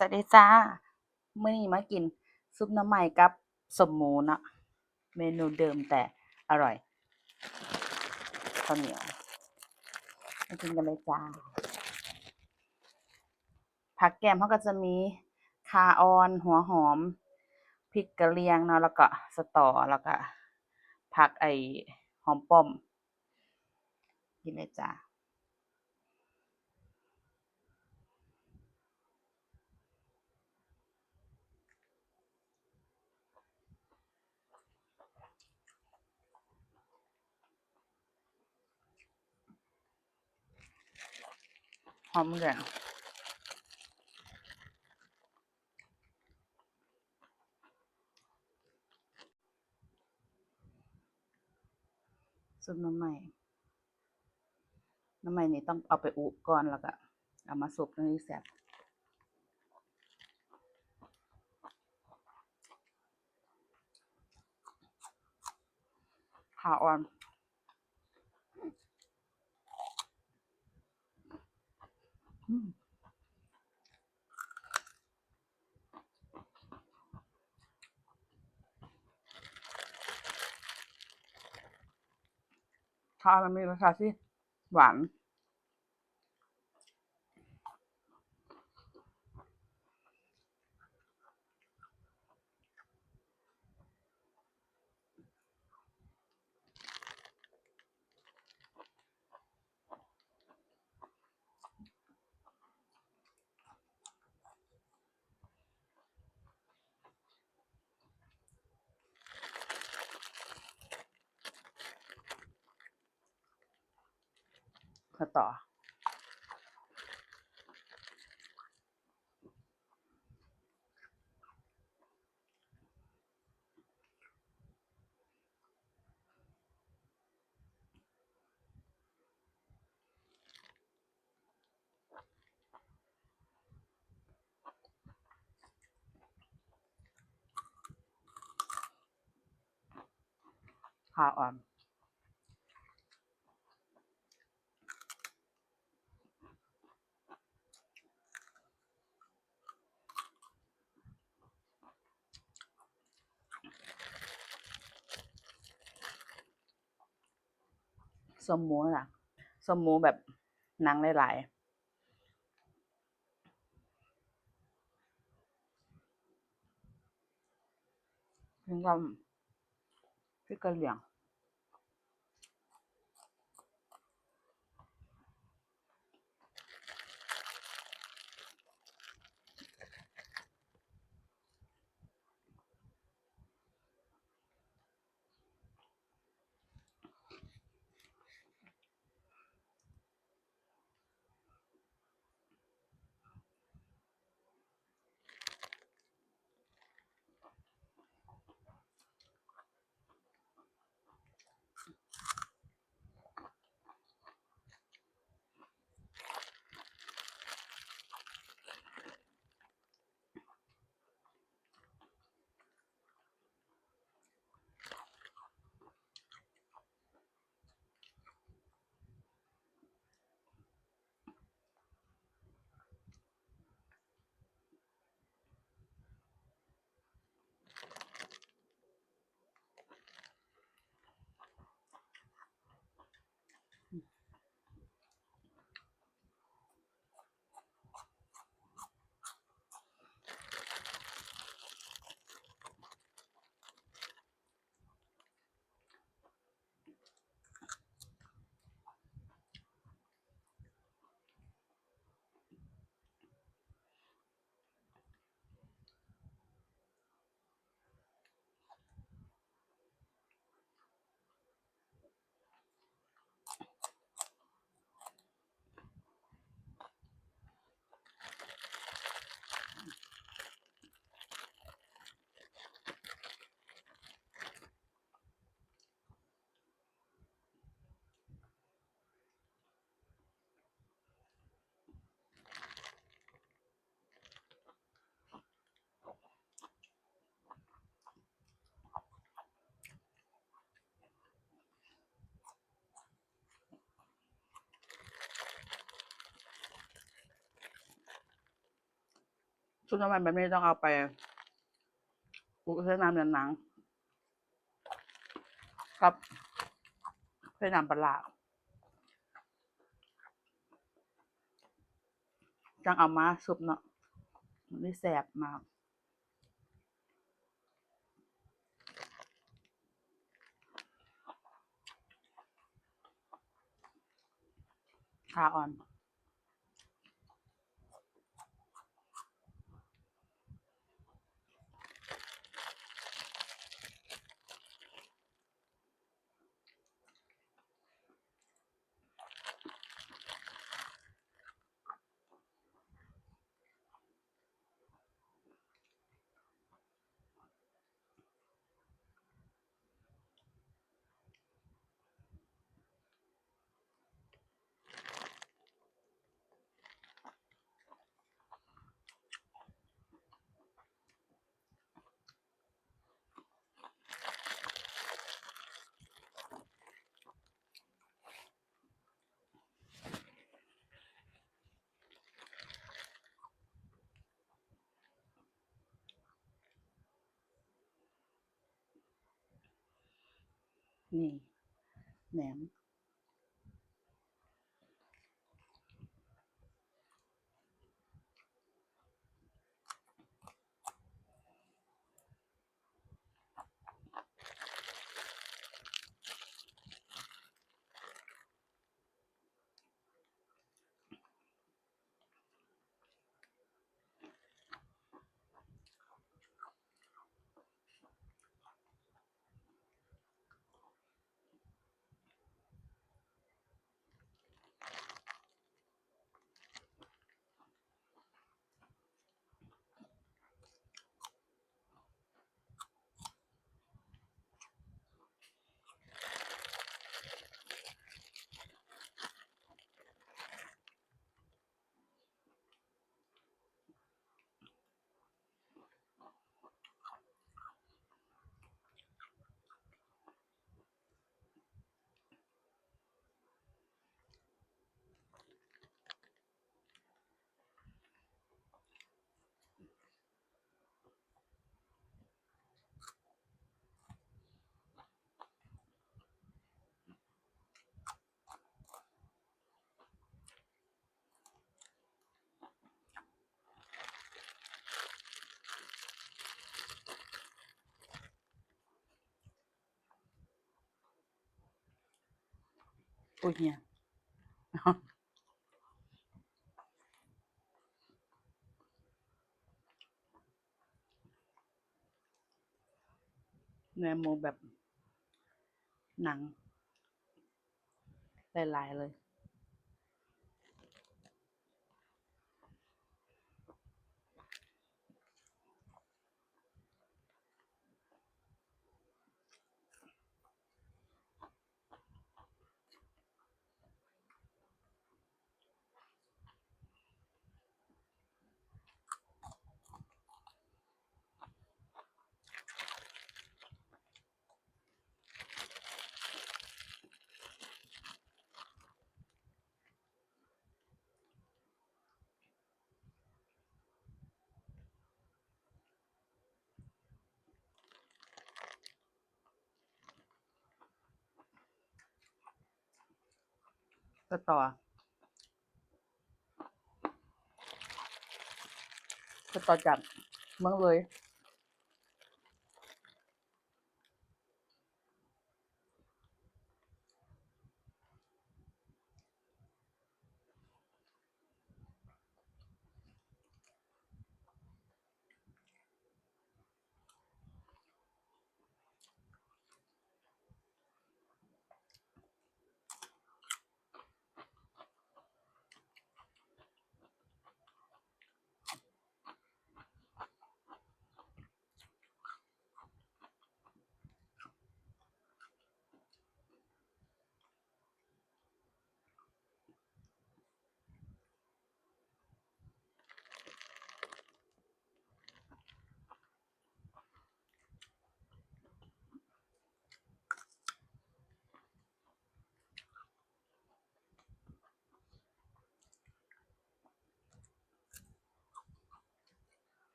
สวัสดีจ้ามื้อนี้มากินซุปหน่อไม้กับส้มหมูเนาะเมนูเดิมแต่อร่อยข้าวเหนียวมากินกันเลยจ้าผักแกมเขาก็จะมีข่าออนหัวหอมพริกกะเหรี่ยงเนาะแล้วก็สะตอแล้วก็ผักหอมป้อมกินเลยจ้าหอมเหลืองซุปหน่อไม้นี่ต้องเอาไปอุก่อนแล้วก็เอามาสุกจั่งสิแซ่บข่าอ่อนอืมข่ามันมีรสชาติที่หวานสะตอข่าอ่อนส้มหมูล่ะส้มหมูแบบหนังหลายๆกินกับพริกกะเหรี่ยง ซุปน้ำมันแบบนี้ต้องเอาไปอุใส่น้ำหนังๆกับใส่น้ำปลาร้าจังเอามาซุปเนาะมันได้แซ่บมากขาอ่อนนี่แหนมอุ๊ยเนี่ยเนื้อหมูแบบหนังหลายๆเลยก็ต่อจากเมืองเลย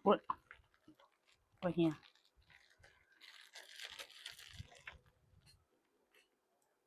อุ๊ยโอ้ยเหี่ย